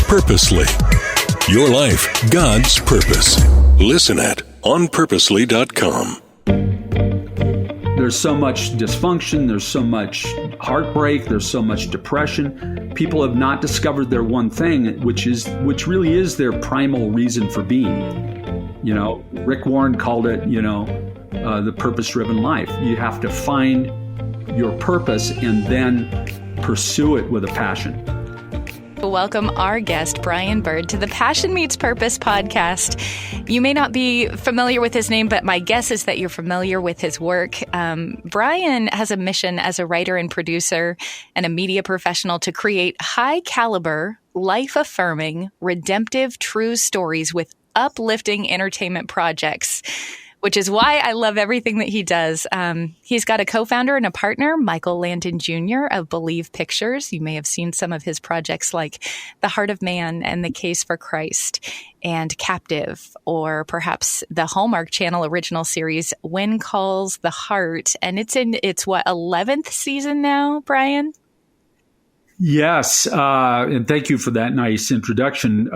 Purposely. Your life, God's purpose. Listen at onpurposely.com. There's so much dysfunction, there's so much heartbreak, there's so much depression. People have not discovered their one thing, which really is their primal reason for being. You know, Rick Warren called it, the purpose-driven life. You have to find your purpose and then pursue it with a passion. Welcome our guest, Brian Bird, to the Passion Meets Purpose podcast. You may not be familiar with his name, but my guess is that you're familiar with his work. Brian has a mission as a writer and producer and a media professional to create high-caliber, life-affirming, redemptive, true stories with uplifting entertainment projects, which is why I love everything that he does. He's got a co-founder and a partner, Michael Landon Jr. of Believe Pictures. You may have seen some of his projects like The Heart of Man and The Case for Christ and Captive, or perhaps the Hallmark Channel original series, When Calls the Heart. And it's 11th season now, Brian? Yes, and thank you for that nice introduction.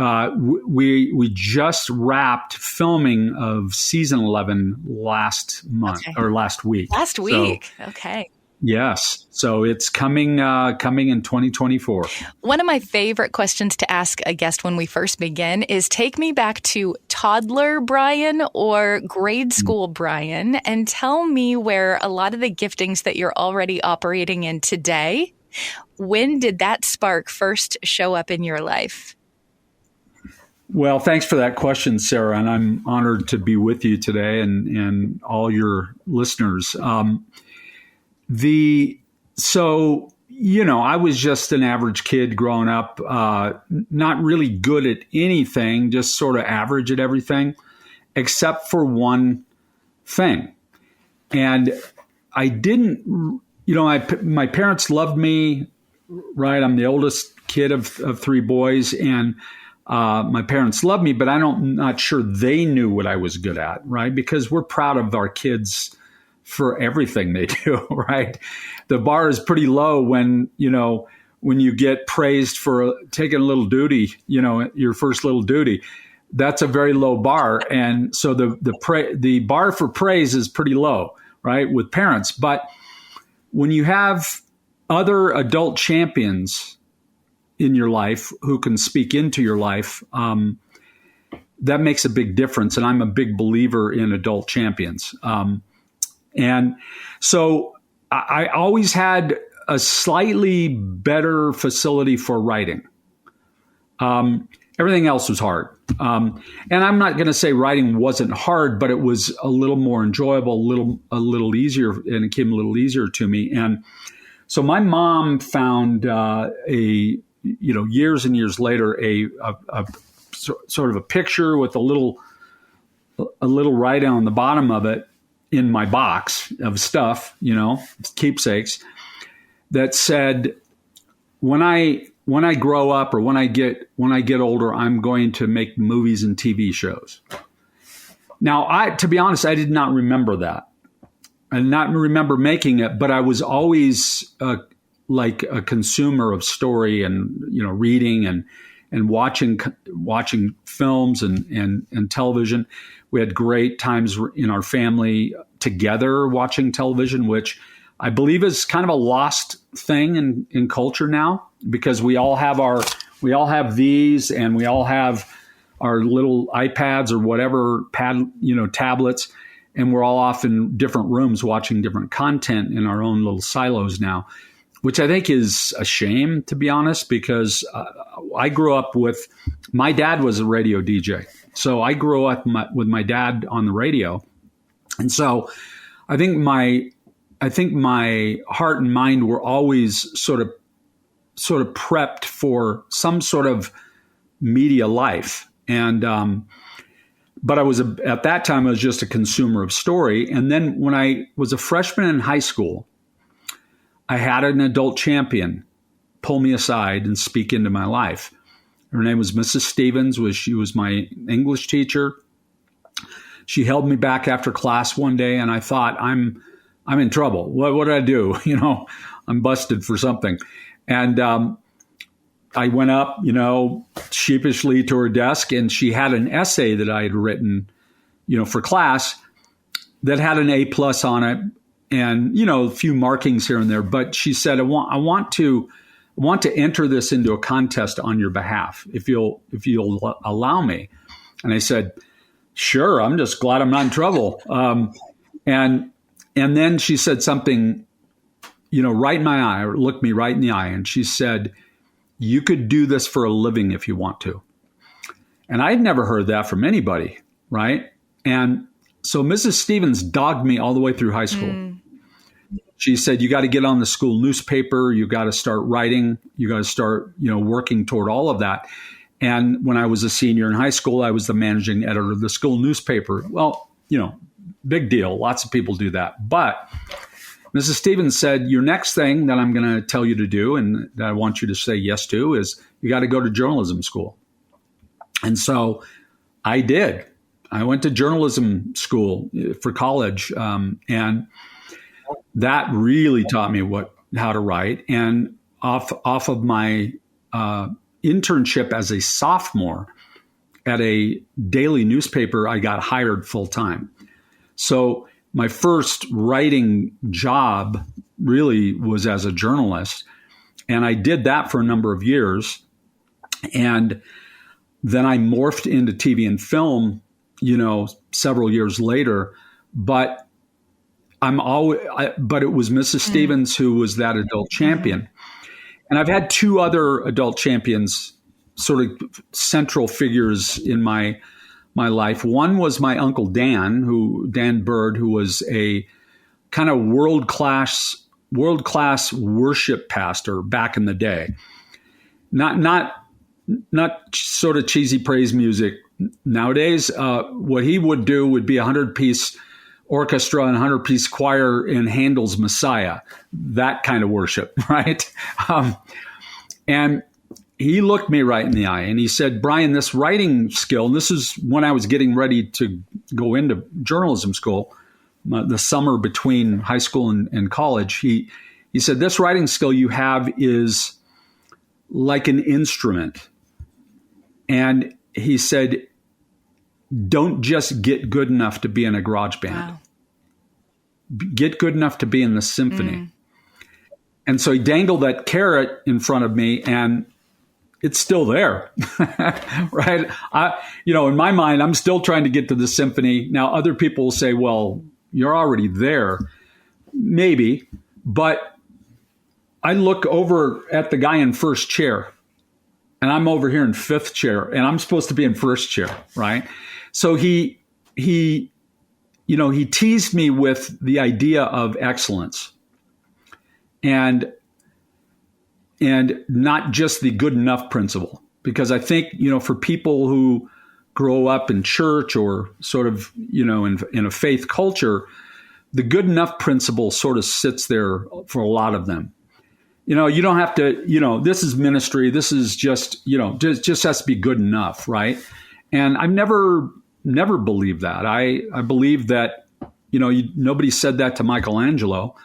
We just wrapped filming of season 11 last month or last week. Last week, okay. Yes, so it's coming in 2024. One of my favorite questions to ask a guest when we first begin is take me back to toddler Brian or grade school Brian and tell me where a lot of the giftings that you're already operating in today. When did that spark first show up in your life? Well, thanks for that question, Sarah, and I'm honored to be with you today and all your listeners. I was just an average kid growing up, not really good at anything, just sort of average at everything, except for one thing. And I didn't... my parents loved me, right? I'm the oldest kid of three boys, and my parents loved me, but I'm not sure they knew what I was good at, right? Because we're proud of our kids for everything they do, right? The bar is pretty low when you get praised for taking a little duty, your first little duty. That's a very low bar, and so the bar for praise is pretty low, right, with parents, but when you have other adult champions in your life who can speak into your life, that makes a big difference. And I'm a big believer in adult champions. And so I always had a slightly better facility for writing. Everything else was hard. And I'm not going to say writing wasn't hard, but it was a little more enjoyable, a little easier, and it came a little easier to me. And so my mom found years and years later, a sort of a picture with a little write on the bottom of it in my box of stuff, keepsakes, that said, when I grow up or when I get older, I'm going to make movies and TV shows. Now, to be honest, I did not remember that. I did not remember making it, but I was always like a consumer of story and, reading and watching films and television. We had great times in our family together watching television, which I believe is kind of a lost thing in culture now, because we all have these, and we all have our little iPads or whatever tablets, and we're all off in different rooms watching different content in our own little silos now, which I think is a shame, to be honest, because I grew up with, my dad was a radio DJ. So I grew up with my dad on the radio. And so I think my heart and mind were always sort of prepped for some sort of media life. And, but at that time, I was just a consumer of story. And then when I was a freshman in high school, I had an adult champion pull me aside and speak into my life. Her name was Mrs. Stevens. She was my English teacher. She held me back after class one day, and I thought, I'm in trouble. What did I do? I'm busted for something. And I went up, sheepishly to her desk, and she had an essay that I had written, for class that had an A+ on it, and a few markings here and there. But she said, I want to enter this into a contest on your behalf, if you'll allow me. And I said, sure. I'm just glad I'm not in trouble. And then she said something, right in my eye, or looked me right in the eye, and she said, you could do this for a living if you want to. And I'd never heard that from anybody, right? And so Mrs. Stevens dogged me all the way through high school. She said, you got to get on the school newspaper. You got to start writing. You got to start, working toward all of that. And when I was a senior in high school, I was the managing editor of the school newspaper. Well, big deal. Lots of people do that. But Mrs. Stevens said, your next thing that I'm going to tell you to do, and that I want you to say yes to, is you got to go to journalism school. And so I did. I went to journalism school for college, and that really taught me how to write. And off of my internship as a sophomore at a daily newspaper, I got hired full time. So my first writing job really was as a journalist, and I did that for a number of years. And then I morphed into TV and film, several years later. But but it was Mrs. Stevens who was that adult champion. And I've had two other adult champions, sort of central figures in my life. One was my Uncle Dan Bird, who was a kind of world-class worship pastor back in the day. Not sort of cheesy praise music. Nowadays, what he would do would be 100-piece orchestra and 100-piece choir in Handel's Messiah, that kind of worship, right? And he looked me right in the eye and he said, Brian, this writing skill, and this is when I was getting ready to go into journalism school, the summer between high school and college, he said, this writing skill you have is like an instrument. And he said, don't just get good enough to be in a garage band. Wow. Get good enough to be in the symphony. And so he dangled that carrot in front of me, and it's still there, right? In my mind, I'm still trying to get to the symphony. Now, other people will say, well, you're already there. Maybe, but I look over at the guy in first chair, and I'm over here in fifth chair, and I'm supposed to be in first chair, right? So he teased me with the idea of excellence and not just the good enough principle. Because I think, for people who grow up in church or sort of, in a faith culture, the good enough principle sort of sits there for a lot of them. You don't have to, this is ministry. This is just, just has to be good enough, right? And I've never believed that. I believe that, nobody said that to Michelangelo,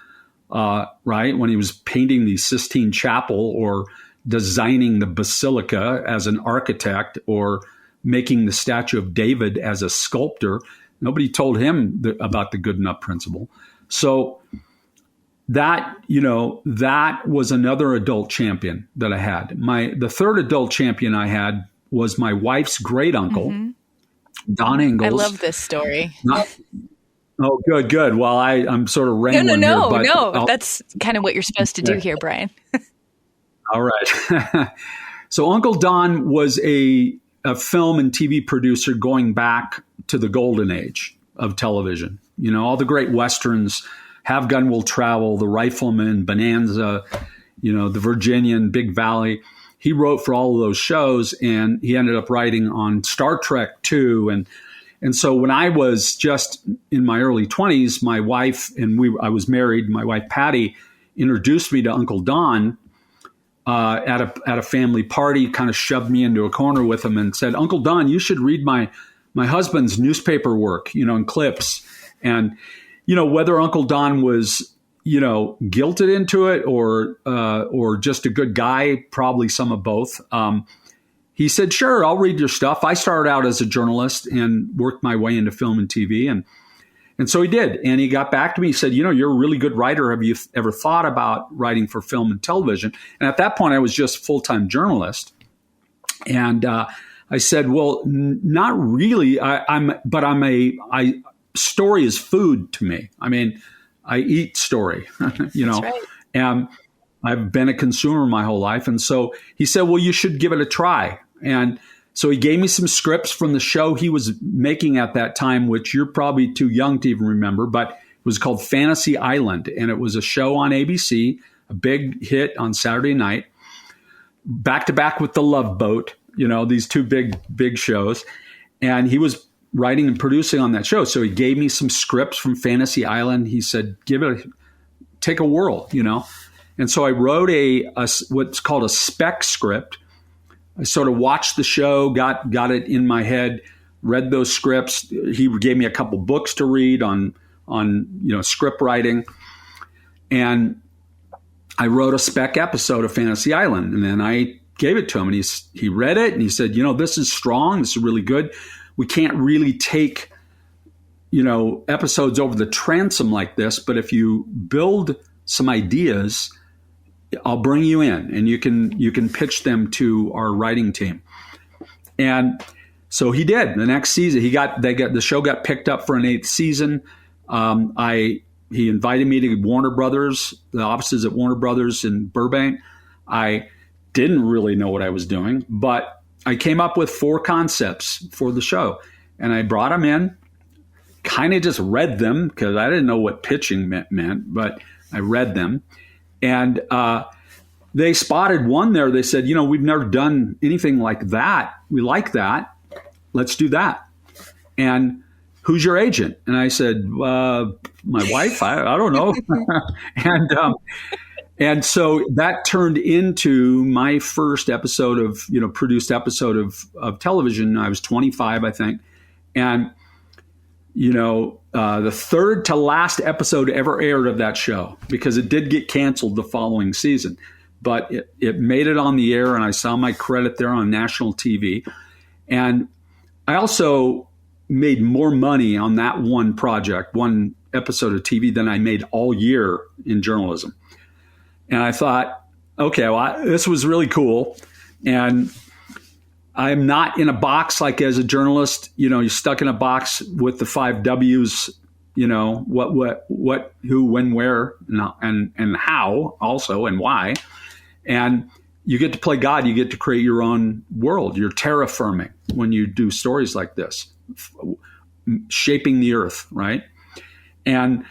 right? When he was painting the Sistine Chapel or designing the Basilica as an architect or making the statue of David as a sculptor. Nobody told him about the good enough principle. So that was another adult champion that I had. The third adult champion I had was my wife's great uncle, Don Ingalls. I love this story. Oh, good. Well, I'm sort of rambling No. That's kind of what you're supposed to do here, Brian. All right. So Uncle Don was a film and TV producer going back to the golden age of television. All the great Westerns, Have Gun Will Travel, The Rifleman, Bonanza, The Virginian, Big Valley. He wrote for all of those shows, and he ended up writing on Star Trek too. And so when I was just in my early 20s, my wife I was married. My wife Patty introduced me to Uncle Don at a family party. Kind of shoved me into a corner with him and said, "Uncle Don, you should read my husband's newspaper work, and clips." And whether Uncle Don was guilted into it or just a good guy, probably some of both. he said, sure, I'll read your stuff. I started out as a journalist and worked my way into film and TV. And so he did. And he got back to me. He said, you're a really good writer. Have you ever thought about writing for film and television? And at that point, I was just a full-time journalist. And I said, well, not really. Story is food to me. I mean, I eat story, That's right. And I've been a consumer my whole life. And so he said, well, you should give it a try. And so he gave me some scripts from the show he was making at that time, which you're probably too young to even remember, but it was called Fantasy Island. And it was a show on ABC, a big hit on Saturday night, back to back with The Love Boat, these two big shows. And he was writing and producing on that show. So he gave me some scripts from Fantasy Island. He said, take a whirl, And so I wrote what's called a spec script. I sort of watched the show, got it in my head, read those scripts. He gave me a couple books to read on script writing. And I wrote a spec episode of Fantasy Island. And then I gave it to him, and he read it, and he said, this is strong. This is really good. We can't really take, episodes over the transom like this, but if you build some ideas, I'll bring you in, and you can pitch them to our writing team. And so he did. The next season, the show got picked up for an 8th season. He invited me to Warner Brothers, the offices at Warner Brothers in Burbank. I didn't really know what I was doing, but I came up with 4 concepts for the show, and I brought them in, kind of just read them because I didn't know what pitching meant, but I read them. And they spotted one there. They said, we've never done anything like that. We like that. Let's do that. And who's your agent? And I said, my wife. I don't know. And so that turned into my first episode of, produced episode of television. I was 25, I think. And, the third to last episode ever aired of that show, because it did get canceled the following season. But it made it on the air, and I saw my credit there on national TV. And I also made more money on that one episode of TV than I made all year in journalism. And I thought, okay, well, this was really cool. And I'm not in a box like as a journalist, you're stuck in a box with the 5 W's, what, who, when, where, and how also, and why. And you get to play God. You get to create your own world. You're terraforming when you do stories like this, shaping the earth, right? And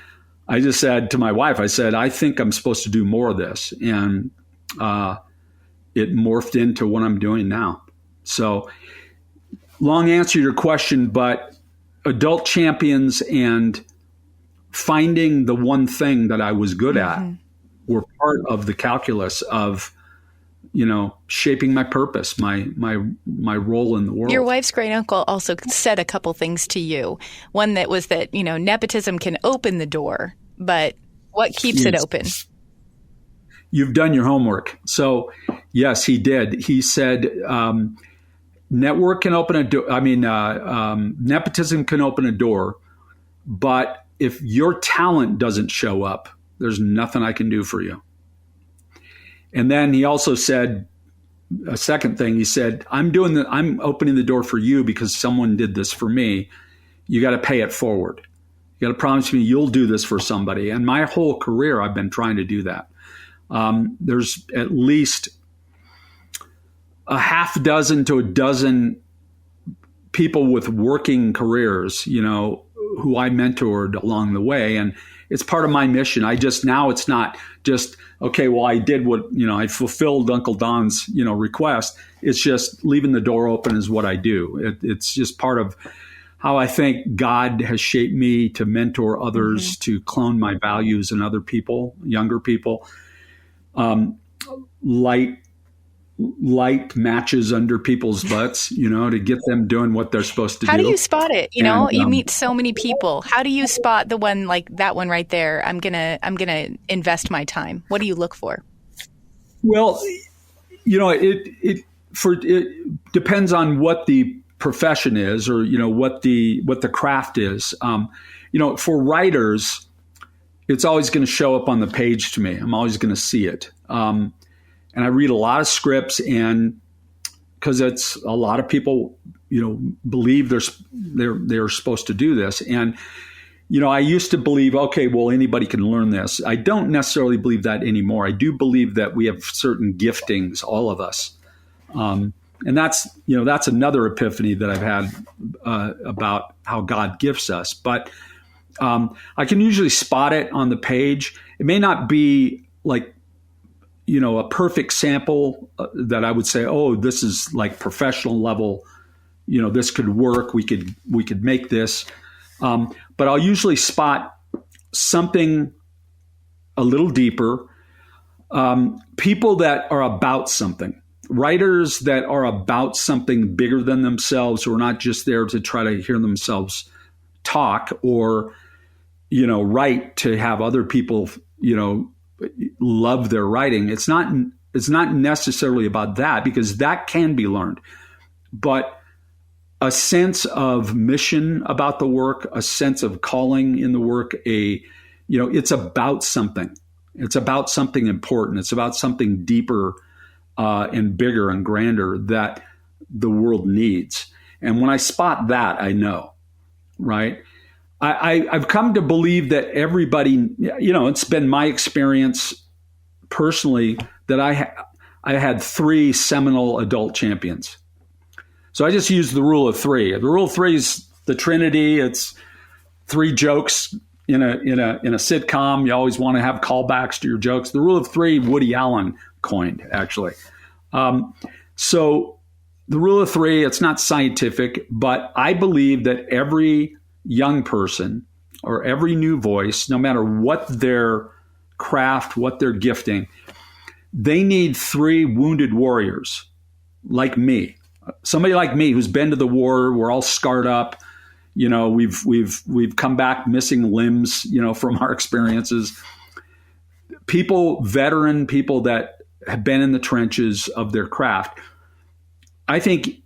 I just said to my wife, I think I'm supposed to do more of this. And it morphed into what I'm doing now. So long answer to your question, but Adult Champions and finding the one thing that I was good at were part of the calculus of, shaping my purpose, my role in the world. Your wife's great uncle also said a couple things to you. One that was that, nepotism can open the door, but what keeps it open? You've done your homework. So yes, he did. He said, network can open a door. Nepotism can open a door, but if your talent doesn't show up, there's nothing I can do for you. And then he also said a second thing. He said, I'm opening the door for you because someone did this for me. You got to pay it forward. You got to promise me you'll do this for somebody. And my whole career, I've been trying to do that. There's at least a half dozen to a dozen people with working careers, who I mentored along the way. And it's part of my mission. Now it's not just, okay, well, I did what, I fulfilled Uncle Don's, request. It's just leaving the door open is what I do. It's just part of how I think God has shaped me to mentor others, to clone my values in other people, younger people. Light matches under people's butts, to get them doing what they're supposed to do. How do you spot it? You meet so many people. How do you spot the one like that one right there? I'm gonna invest my time. What do you look for? Well, it depends on what the profession is, or what the craft is. For writers, it's always going to show up on the page to me. I'm always going to see it. And I read a lot of scripts, and because it's a lot of people, believe they're supposed to do this. And, I used to believe, okay, well, anybody can learn this. I don't necessarily believe that anymore. I do believe that we have certain giftings, all of us. And that's another epiphany that I've had about how God gifts us. But I can usually spot it on the page. It may not be like, a perfect sample that I would say, oh, this is like professional level. This could work. We could make this. But I'll usually spot something a little deeper. People that are about something. Writers that are about something bigger than themselves, who are not just there to try to hear themselves talk or, write to have other people, love their writing. It's not necessarily about that, because that can be learned, but a sense of mission about the work, a sense of calling in the work, it's about something. It's about something important. It's about something deeper and bigger and grander that the world needs. And when I spot that, I know, right? I've come to believe that everybody, it's been my experience personally that I had 3 seminal adult champions. So I just use the rule of 3. The rule of 3 is the Trinity. It's 3 jokes in a sitcom. You always want to have callbacks to your jokes. The rule of 3, Woody Allen coined, actually. So the rule of 3, it's not scientific, but I believe that every young person or every new voice, no matter what their craft, what their gifting, they need 3 wounded warriors like me. Somebody like me who's been to the war. We're all scarred up. We've come back missing limbs, from our experiences. Veteran people that have been in the trenches of their craft. I think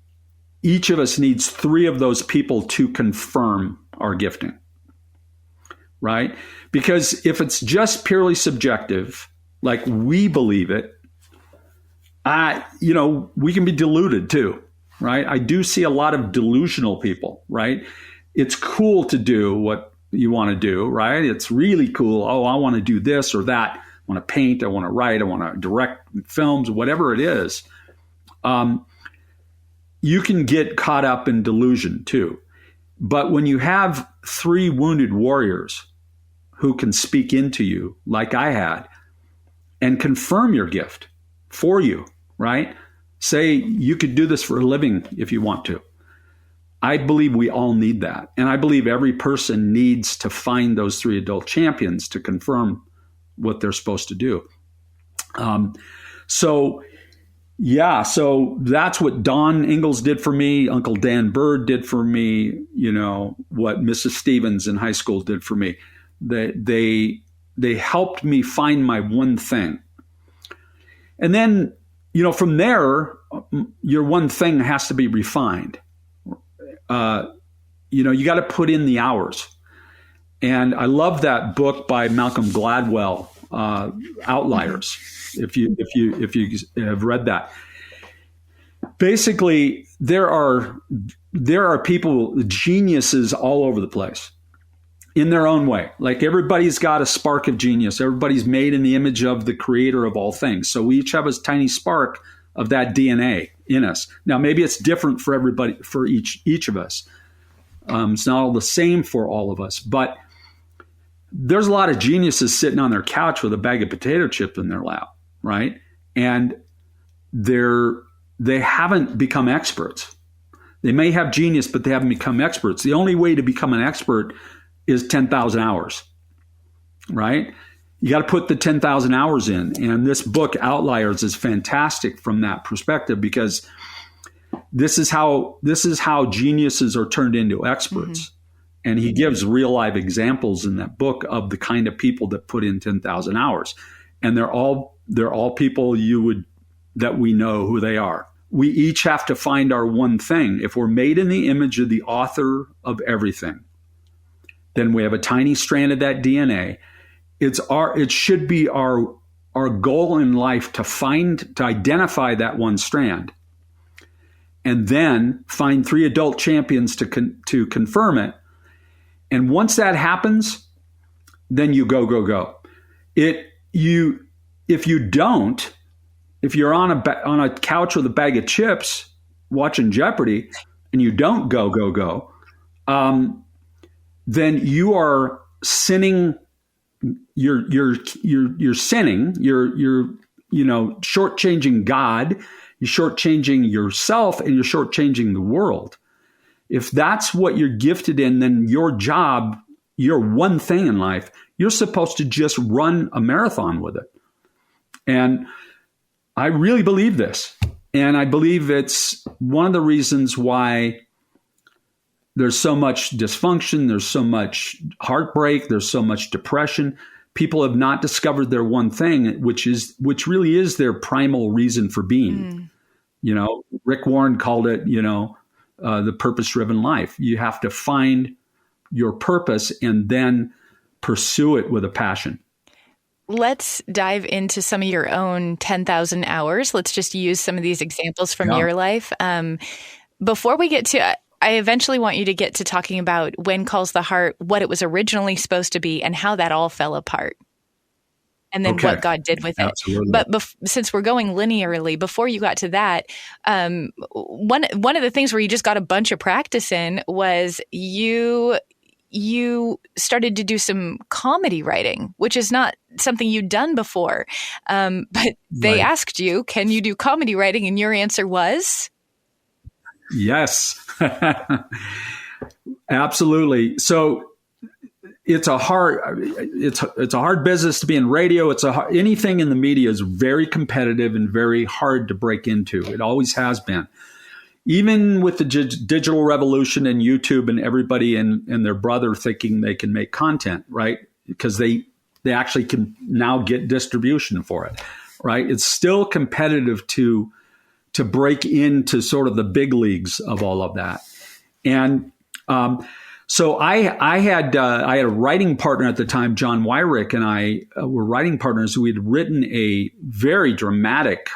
each of us needs 3 of those people to confirm our gifting, right? Because if it's just purely subjective, like we believe it, we can be deluded too, right? I do see a lot of delusional people, right? It's cool to do what you want to do, right? It's really cool. Oh, I want to do this or that. I want to paint. I want to write. I want to direct films, whatever it is. You can get caught up in delusion too. But when you have 3 wounded warriors who can speak into you, like I had, and confirm your gift for you, right? Say you could do this for a living if you want to. I believe we all need that. And I believe every person needs to find those 3 adult champions to confirm what they're supposed to do. So that's what Don Ingalls did for me. Uncle Dan Bird did for me. What Mrs. Stevens in high school did for me. They helped me find my one thing. And then, from there, your one thing has to be refined. You got to put in the hours. And I love that book by Malcolm Gladwell, Outliers. If you have read that, basically there are people, geniuses all over the place in their own way. Like everybody's got a spark of genius. Everybody's made in the image of the creator of all things. So we each have a tiny spark of that DNA in us. Now, maybe it's different for everybody, for each of us. It's not all the same for all of us, but there's a lot of geniuses sitting on their couch with a bag of potato chips in their lap, right? And they haven't become experts. They may have genius, but they haven't become experts. The only way to become an expert is 10,000 hours, right? You got to put the 10,000 hours in. And this book, Outliers, is fantastic from that perspective, because this is how geniuses are turned into experts. Mm-hmm. And he gives real life examples in that book of the kind of people that put in 10,000 hours. And they're all people that we know who they are. we each have to find our one thing. If we're made in the image of the author of everything, then we have a tiny strand of that DNA. It should be our goal in life to identify that one strand, and then find 3 adult champions to confirm it. And once that happens, then you go. If you don't, if you're on a couch with a bag of chips watching Jeopardy and you don't go, then you are sinning. You're sinning. You're shortchanging God. You're shortchanging yourself, and you're shortchanging the world. If that's what you're gifted in, then your job, your one thing in life, you're supposed to just run a marathon with it. And I really believe this. And I believe it's one of the reasons why there's so much dysfunction, there's so much heartbreak, there's so much depression. People have not discovered their one thing, which really is their primal reason for being. Rick Warren called it, the purpose-driven life. You have to find your purpose and then pursue it with a passion. Let's dive into some of your own 10,000 hours. Let's just use some of these examples from your life. Before we get to, I eventually want you to get to talking about When Calls the Heart, what it was originally supposed to be, and how that all fell apart. And then what God did with Absolutely. it. But since we're going linearly, before you got to that, one of the things where you just got a bunch of practice in was you started to do some comedy writing, which is not something you'd done before. But they asked you, can you do comedy writing? And your answer was? Yes, absolutely. So it's a hard business to be in radio. Anything in the media is very competitive and very hard to break into. It always has been. Even with the digital revolution and YouTube and everybody and their brother thinking they can make content, right? Because they actually can now get distribution for it, right? It's still competitive to break into sort of the big leagues of all of that. And so I had a writing partner at the time, John Wyrick, and I were writing partners. We had written a very dramatic,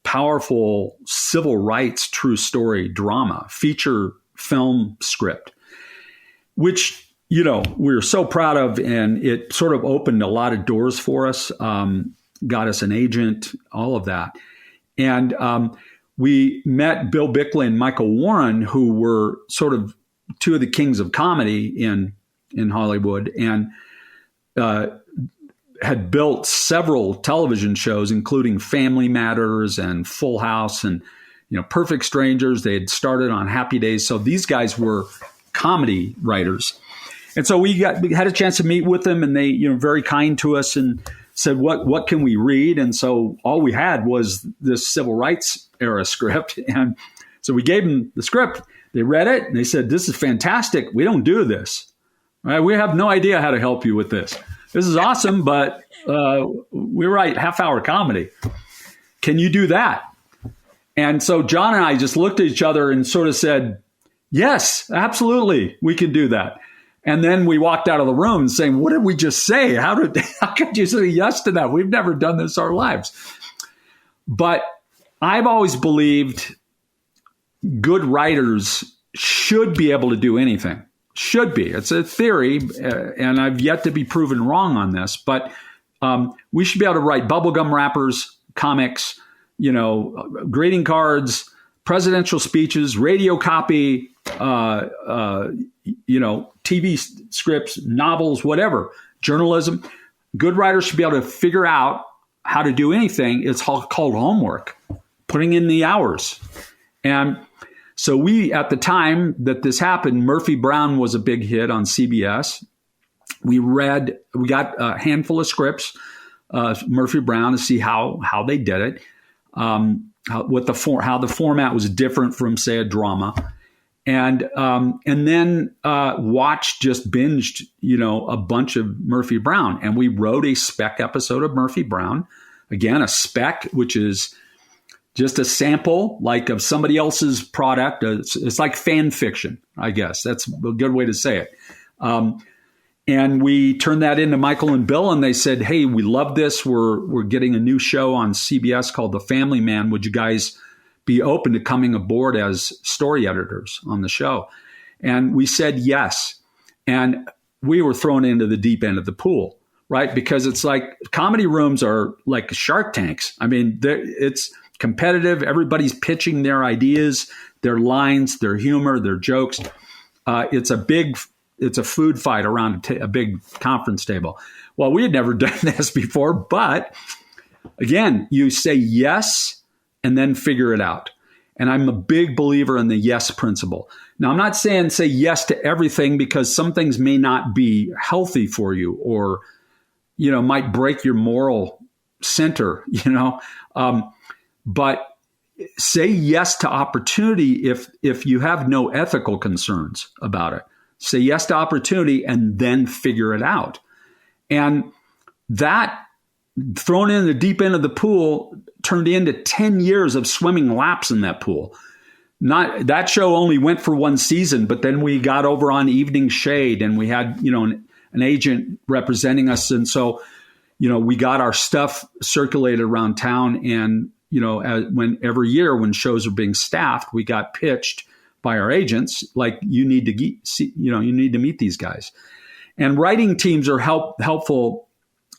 powerful civil rights true story drama, feature film script, which, we were so proud of. And it sort of opened a lot of doors for us, got us an agent, all of that. And we met Bill Bickley and Michael Warren, who were sort of two of the kings of comedy in Hollywood, and had built several television shows, including Family Matters and Full House and, Perfect Strangers. They had started on Happy Days. So these guys were comedy writers. And so we had a chance to meet with them, and they, very kind to us and said, what can we read? And so all we had was this civil rights era script. And so we gave them the script. They read it and they said, this is fantastic. We don't do this. Right? We have no idea how to help you with this. This is awesome, but we write half-hour comedy. Can you do that? And so John and I just looked at each other and sort of said, yes, absolutely, we can do that. And then we walked out of the room saying, what did we just say? How could you say yes to that? We've never done this our lives. But I've always believed good writers should be able to do anything. Should be. It's a theory, and I've yet to be proven wrong on this. But we should be able to write bubblegum wrappers, comics, greeting cards, presidential speeches, radio copy, TV scripts, novels, whatever, journalism. Good writers should be able to figure out how to do anything. It's called homework, putting in the hours. And so at the time that this happened, Murphy Brown was a big hit on CBS. We got a handful of scripts, Murphy Brown, to see how they did it, how the format was different from, say, a drama. And then binged, a bunch of Murphy Brown. And we wrote a spec episode of Murphy Brown. Again, a spec, which is just a sample like of somebody else's product. It's like fan fiction, I guess. That's a good way to say it. And we turned that into Michael and Bill, and they said, hey, we love this. We're getting a new show on CBS called The Family Man. Would you guys be open to coming aboard as story editors on the show? And we said yes. And we were thrown into the deep end of the pool, right? Because it's like comedy rooms are like Shark Tanks. I mean, it's competitive. Everybody's pitching their ideas, their lines, their humor, their jokes. It's a food fight around a big conference table. Well, we had never done this before, but again, you say yes and then figure it out. And I'm a big believer in the yes principle. Now, I'm not saying say yes to everything, because some things may not be healthy for you, or, might break your moral center, but say yes to opportunity if you have no ethical concerns about it. Say yes to opportunity and then figure it out. And that, thrown in the deep end of the pool, turned into 10 years of swimming laps in that pool. That show only went for one season, but then we got over on Evening Shade, and we had, an agent representing us. And so, we got our stuff circulated around town. And, every year when shows are being staffed, we got pitched by our agents, like, you need to meet these guys. And writing teams are helpful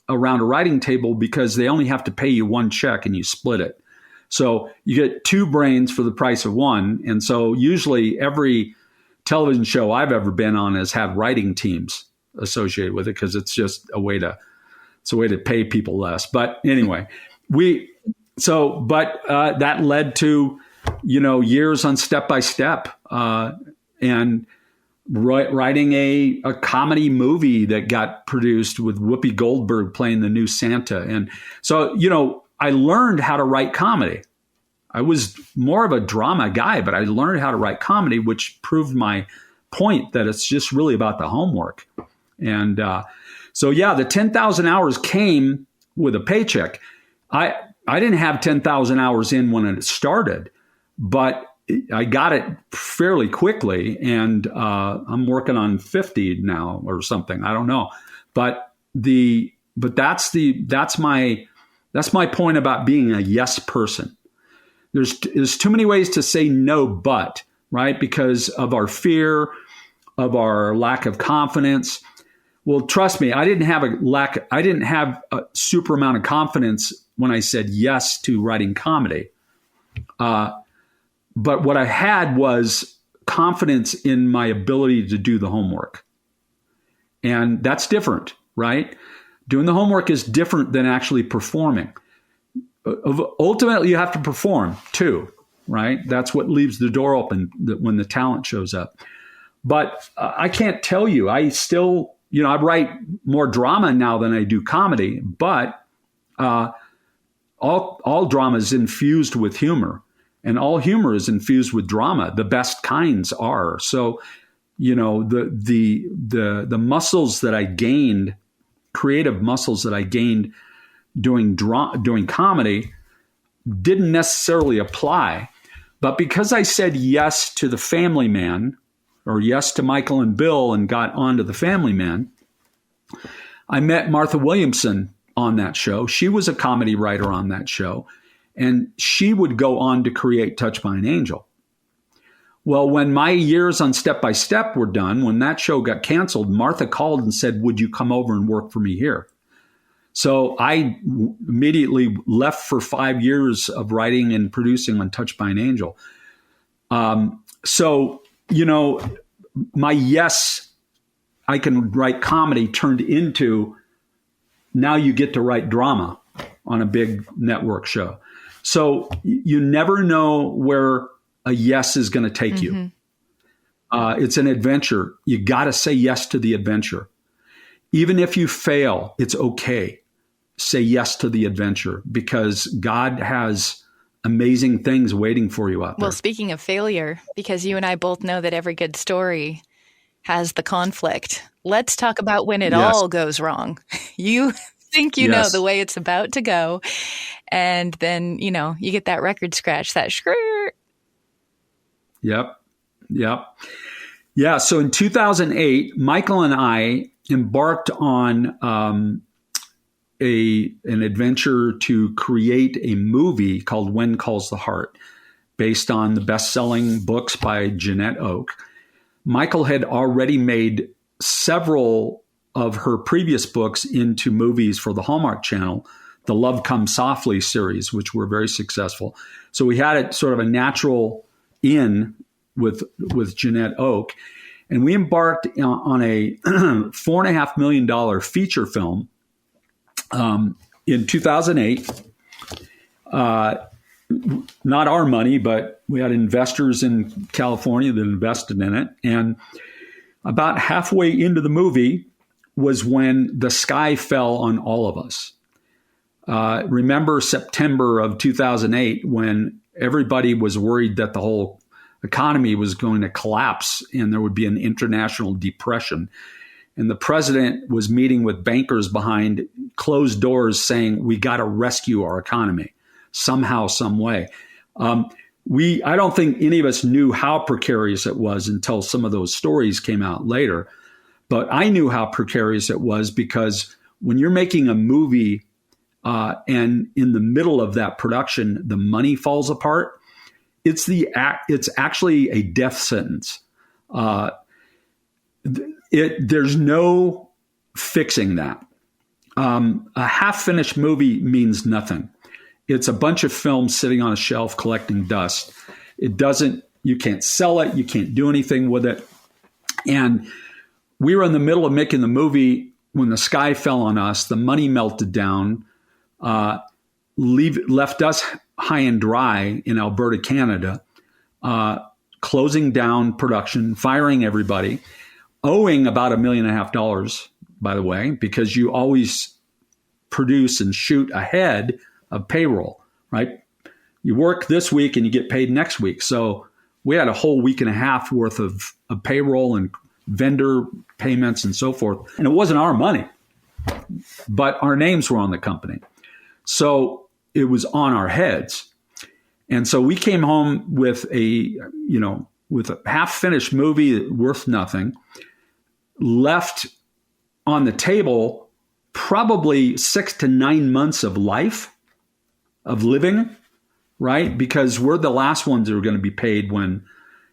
around a writing table, because they only have to pay you one check and you split it. So you get two brains for the price of one. And so usually every television show I've ever been on has had writing teams associated with it, because it's just a way to pay people less. But anyway, that led to, years on Step by Step, and writing a comedy movie that got produced with Whoopi Goldberg playing the new Santa. And so, I learned how to write comedy. I was more of a drama guy, but I learned how to write comedy, which proved my point that it's just really about the homework. And the 10,000 hours came with a paycheck. I didn't have 10,000 hours in when it started, but I got it fairly quickly, and I'm working on 50 now or something. I don't know, but that's my point about being a yes person. There's too many ways to say no, but, right? Because of our fear, of our lack of confidence. Well, trust me, I didn't have a super amount of confidence when I said yes to writing comedy. But what I had was confidence in my ability to do the homework. And that's different, right? Doing the homework is different than actually performing. Ultimately, you have to perform too, right? That's what leaves the door open when the talent shows up. But I can't tell you, I still, I write more drama now than I do comedy, but all drama is infused with humor. And all humor is infused with drama. The best kinds are. So, the muscles that I gained, creative muscles that I gained doing comedy, didn't necessarily apply. But because I said yes to The Family Man, or yes to Michael and Bill, and got onto The Family Man, I met Martha Williamson on that show. She was a comedy writer on that show. And she would go on to create Touched by an Angel. Well, when my years on Step by Step were done, when that show got canceled, Martha called and said, would you come over and work for me here? So I immediately left for 5 years of writing and producing on Touched by an Angel. My yes, I can write comedy turned into, now you get to write drama on a big network show. So you never know where a yes is going to take you. It's an adventure. You got to say yes to the adventure. Even if you fail, it's okay. Say yes to the adventure, because God has amazing things waiting for you out there. Well, speaking of failure, because you and I both know that every good story has the conflict. Let's talk about when it all goes wrong. You think you know Yes. the way it's about to go. And then, you get that record scratch, that screw. Yep. Yeah. So in 2008, Michael and I embarked on an adventure to create a movie called When Calls the Heart, based on the best-selling books by Jeanette Oak. Michael had already made several of her previous books into movies for the Hallmark Channel, the Love Comes Softly series, which were very successful. So we had it sort of a natural in with Jeanette Oak. And we embarked on a $4.5 million feature film in 2008. Not our money, but we had investors in California that invested in it. And about halfway into the movie was when the sky fell on all of us. Remember September of 2008, when everybody was worried that the whole economy was going to collapse and there would be an international depression. And the president was meeting with bankers behind closed doors saying, we got to rescue our economy somehow, some way. I don't think any of us knew how precarious it was until some of those stories came out later. But I knew how precarious it was, because when you're making a movie and in the middle of that production, the money falls apart, it's actually a death sentence. There's no fixing that. A half-finished movie means nothing. It's a bunch of films sitting on a shelf collecting dust. You can't sell it. You can't do anything with it. And we were in the middle of making the movie when the sky fell on us. The money melted down, left us high and dry in Alberta, Canada, closing down production, firing everybody, owing about $1.5 million, by the way, because you always produce and shoot ahead of payroll, right? You work this week and you get paid next week. So we had a whole week and a half worth of payroll and vendor payments and so forth. And it wasn't our money, but our names were on the company. So it was on our heads. And so we came home with a half-finished movie worth nothing, left on the table probably 6 to 9 months of life, of living, right? Because we're the last ones that are going to be paid when,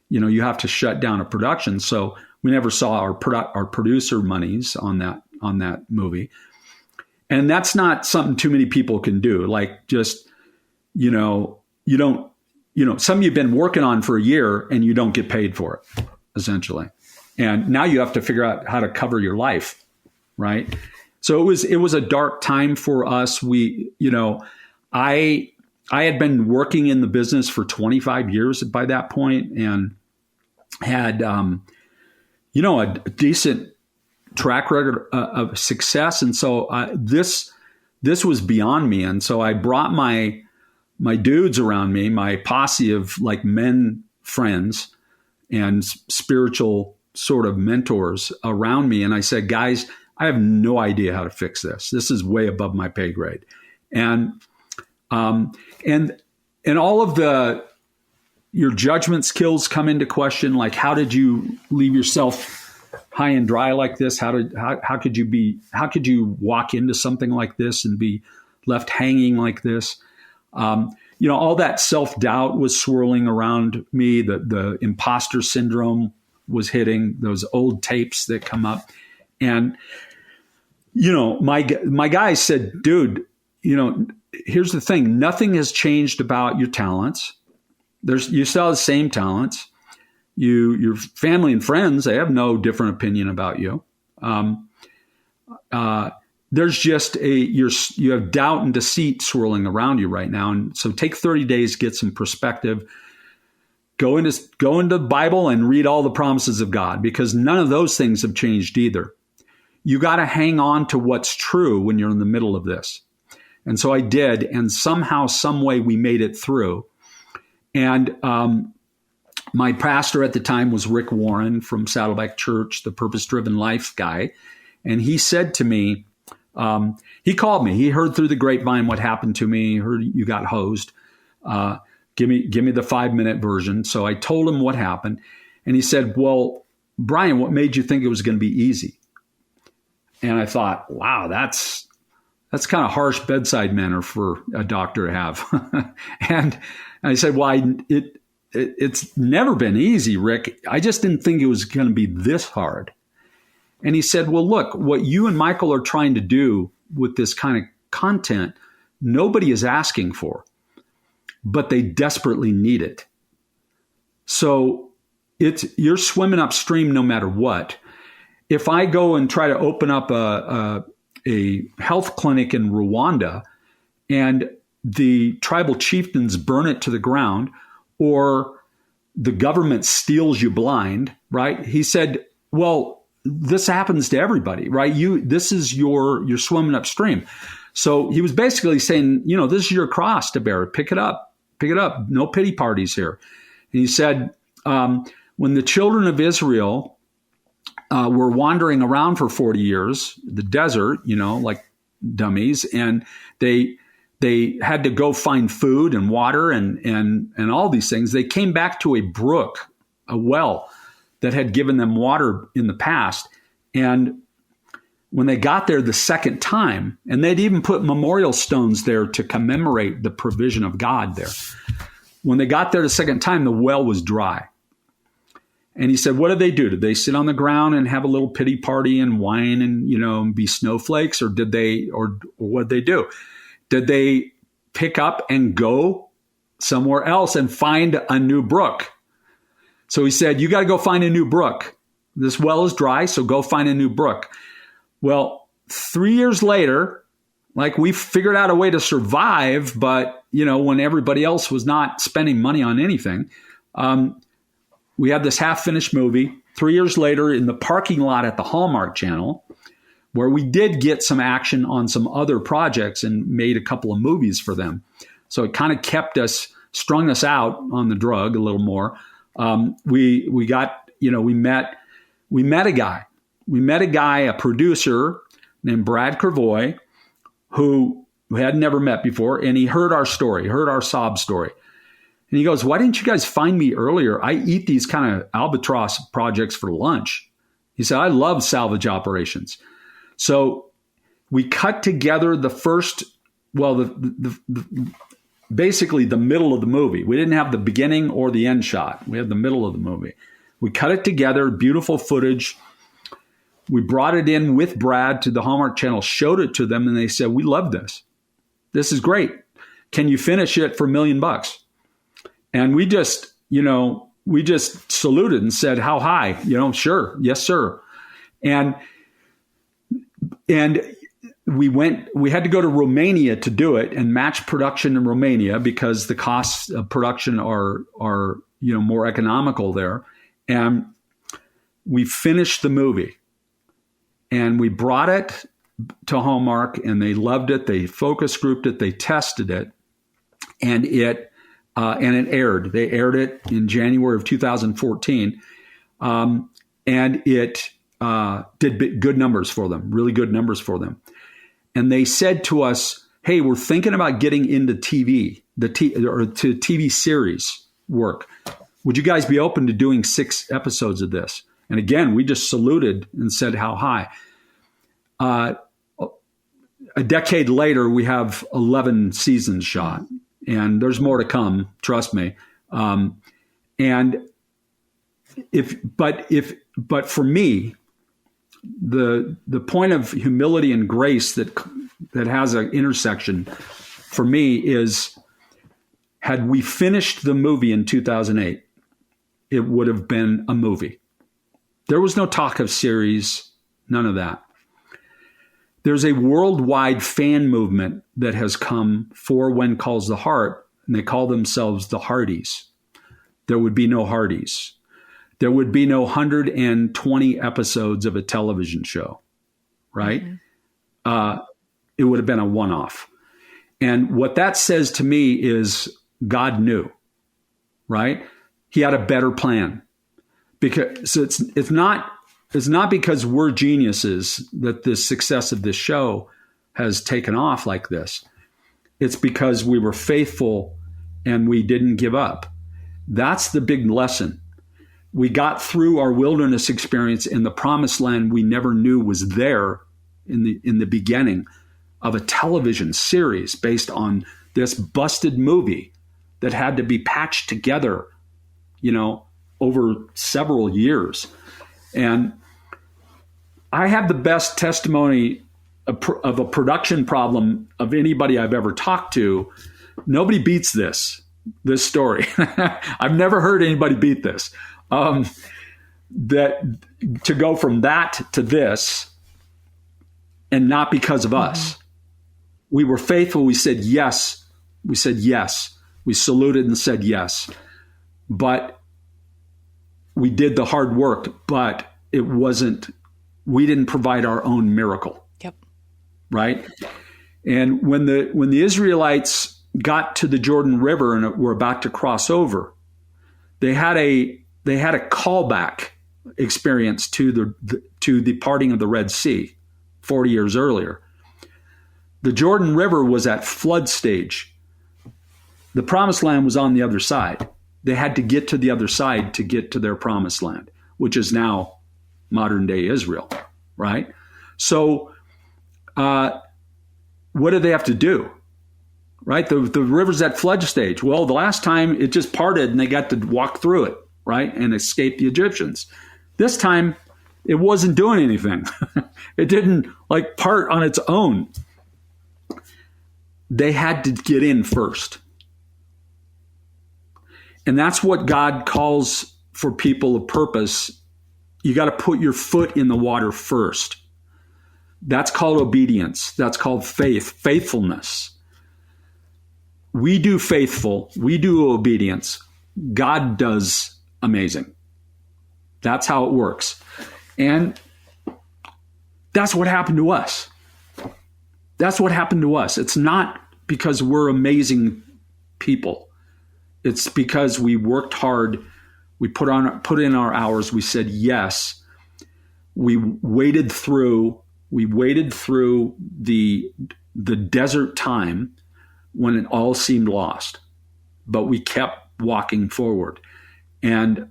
you have to shut down a production. So we never saw our producer monies on that movie. And that's not something too many people can do. Like, just, you don't, some of you've been working on for a year and you don't get paid for it, essentially. And now you have to figure out how to cover your life, right? So it was a dark time for us. I had been working in the business for 25 years by that point, and had, a decent track record of success. And so this was beyond me. And so I brought my dudes around me, my posse of like men friends and spiritual sort of mentors around me. And I said, guys, I have no idea how to fix this. This is way above my pay grade. And all of your judgment skills come into question. Like, how did you leave yourself high and dry like this? How could you walk into something like this and be left hanging like this? All that self-doubt was swirling around me. The imposter syndrome was hitting, those old tapes that come up. And, my guys said, dude, here's the thing. Nothing has changed about your talents. You still have the same talents. Your family and friends, they have no different opinion about you. There's just you have doubt and deceit swirling around you right now. And so take 30 days, get some perspective, go into the Bible and read all the promises of God, because none of those things have changed either. You got to hang on to what's true when you're in the middle of this. And so I did. And somehow, some way we made it through. And, my pastor at the time was Rick Warren from Saddleback Church, the Purpose Driven Life guy. And he said to me, He called me. He heard through the grapevine what happened to me. He heard you got hosed. Give me the 5-minute version. So I told him what happened. And he said, well, Brian, what made you think it was going to be easy? And I thought, wow, that's kind of harsh bedside manner for a doctor to have. And I said, well, it's never been easy, Rick. I just didn't think it was going to be this hard. And he said, well, look, what you and Michael are trying to do with this kind of content, nobody is asking for, but they desperately need it. So you're swimming upstream no matter what. If I go and try to open up a health clinic in Rwanda and the tribal chieftains burn it to the ground, or the government steals you blind, right? He said, well, this happens to everybody, right? You're swimming upstream. So he was basically saying, this is your cross to bear. Pick it up. No pity parties here. And he said, when the children of Israel were wandering around for 40 years, the desert, like dummies, and they had to go find food and water and all these things. They came back to a brook, a well that had given them water in the past. And when they got there the second time, and they'd even put memorial stones there to commemorate the provision of God there. When they got there the second time, the well was dry. And he said, what did they do? Did they sit on the ground and have a little pity party and whine and, be snowflakes? Or what did they do? Did they pick up and go somewhere else and find a new brook? So he said, you got to go find a new brook. This well is dry, so go find a new brook. Well, 3 years later, we figured out a way to survive, but, when everybody else was not spending money on anything, we had this half-finished movie 3 years later in the parking lot at the Hallmark Channel, where we did get some action on some other projects and made a couple of movies for them. So it kind of strung us out on the drug a little more. We met a guy, a producer named Brad Kervoy, who we had never met before, and he heard our story, heard our sob story. And he goes, why didn't you guys find me earlier? I eat these kind of albatross projects for lunch. He said, I love salvage operations. So we cut together the first, basically the middle of the movie. We didn't have the beginning or the end shot. We had the middle of the movie. We cut it together, beautiful footage. We brought it in with Brad to the Hallmark Channel, showed it to them, and they said, we love this. This is great. Can you finish it for $1 million? And we just saluted and said, how high? Sure. Yes, sir. And we had to go to Romania to do it and match production in Romania because the costs of production are more economical there. And we finished the movie and we brought it to Hallmark and they loved it. They focus grouped it. They tested it and it aired. They aired it in January of 2014. And it did good numbers for them, really good numbers for them. And they said to us, hey, we're thinking about getting into TV, to TV series work. Would you guys be open to doing 6 episodes of this? And again, we just saluted and said, how high? A decade later, we have 11 seasons shot. And there's more to come, trust me. But for me, the point of humility and grace that has an intersection for me is, had we finished the movie in 2008, it would have been a movie. There was no talk of series, none of that. There's a worldwide fan movement that has come for When Calls the Heart, and they call themselves the Hardys. There would be no Hardys. There would be no 120 episodes of a television show, right? Mm-hmm. It would have been a one-off. And what that says to me is God knew, right? He had a better plan. Because it's not because we're geniuses that the success of this show has taken off like this, it's because we were faithful and we didn't give up. That's the big lesson. We got through our wilderness experience in the promised land we never knew was there in the beginning of a television series based on this busted movie that had to be patched together, over several years. And I have the best testimony of a production problem of anybody I've ever talked to. Nobody beats this story. I've never heard anybody beat this. That to go from that to this, and not because of us. We were faithful. We said yes. We said yes. We saluted and said yes. But we did the hard work, but it wasn't, we didn't provide our own miracle. Yep. Right? And when the Israelites got to the Jordan River and were about to cross over, they had a callback experience to the parting of the Red Sea 40 years earlier. The Jordan River was at flood stage. The promised land was on the other side. They had to get to the other side to get to their promised land, which is now modern day Israel, right? So what do they have to do? Right? The river's at flood stage. Well, the last time it just parted and they got to walk through it, right? And escape the Egyptians. This time it wasn't doing anything. It didn't part on its own. They had to get in first. And that's what God calls for people of purpose. You got to put your foot in the water first. That's called obedience. That's called faithfulness. We do faithful. We do obedience. God does amazing. That's how it works. And that's what happened to us. That's what happened to us. It's not because we're amazing people. It's because we worked hard. We put in our hours. We said yes. We waded through the desert time when it all seemed lost, but we kept walking forward. And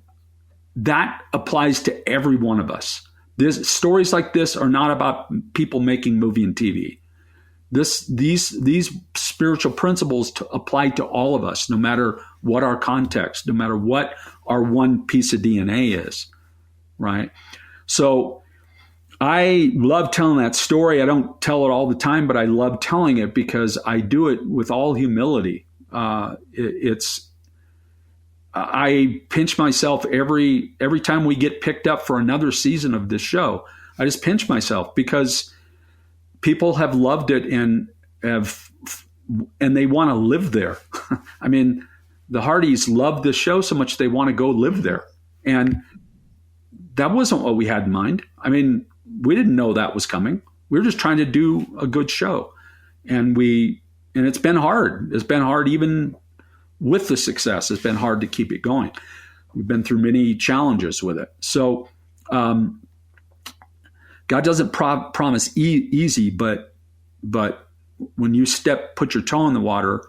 that applies to every one of us. Stories like this are not about people making movie and TV. These spiritual principles apply to all of us, no matter what our context, no matter what our one piece of DNA is, right? So I love telling that story. I don't tell it all the time, but I love telling it because I do it with all humility. I pinch myself every time we get picked up for another season of this show. I just pinch myself because people have loved it and they want to live there. I mean, the Hardys love the show so much they want to go live there. And that wasn't what we had in mind. I mean, we didn't know that was coming. We were just trying to do a good show. And it's been hard. It's been hard even with the success. It's been hard to keep it going. We've been through many challenges with it. So God doesn't promise easy, but when you put your toe in the water,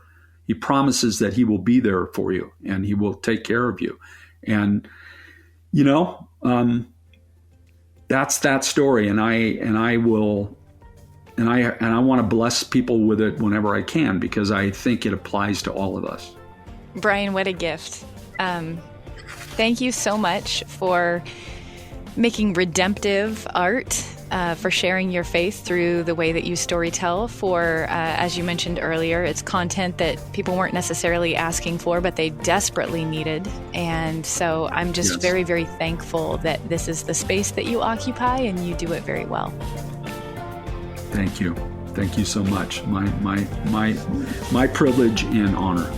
he promises that he will be there for you and he will take care of you. And, that's that story. And I want to bless people with it whenever I can, because I think it applies to all of us. Brian, what a gift. Thank you so much for making redemptive art, for sharing your faith through the way that you storytell, for, as you mentioned earlier, it's content that people weren't necessarily asking for, but they desperately needed. And so I'm just very, very thankful that this is the space that you occupy and you do it very well. Thank you. Thank you so much. My privilege and honor.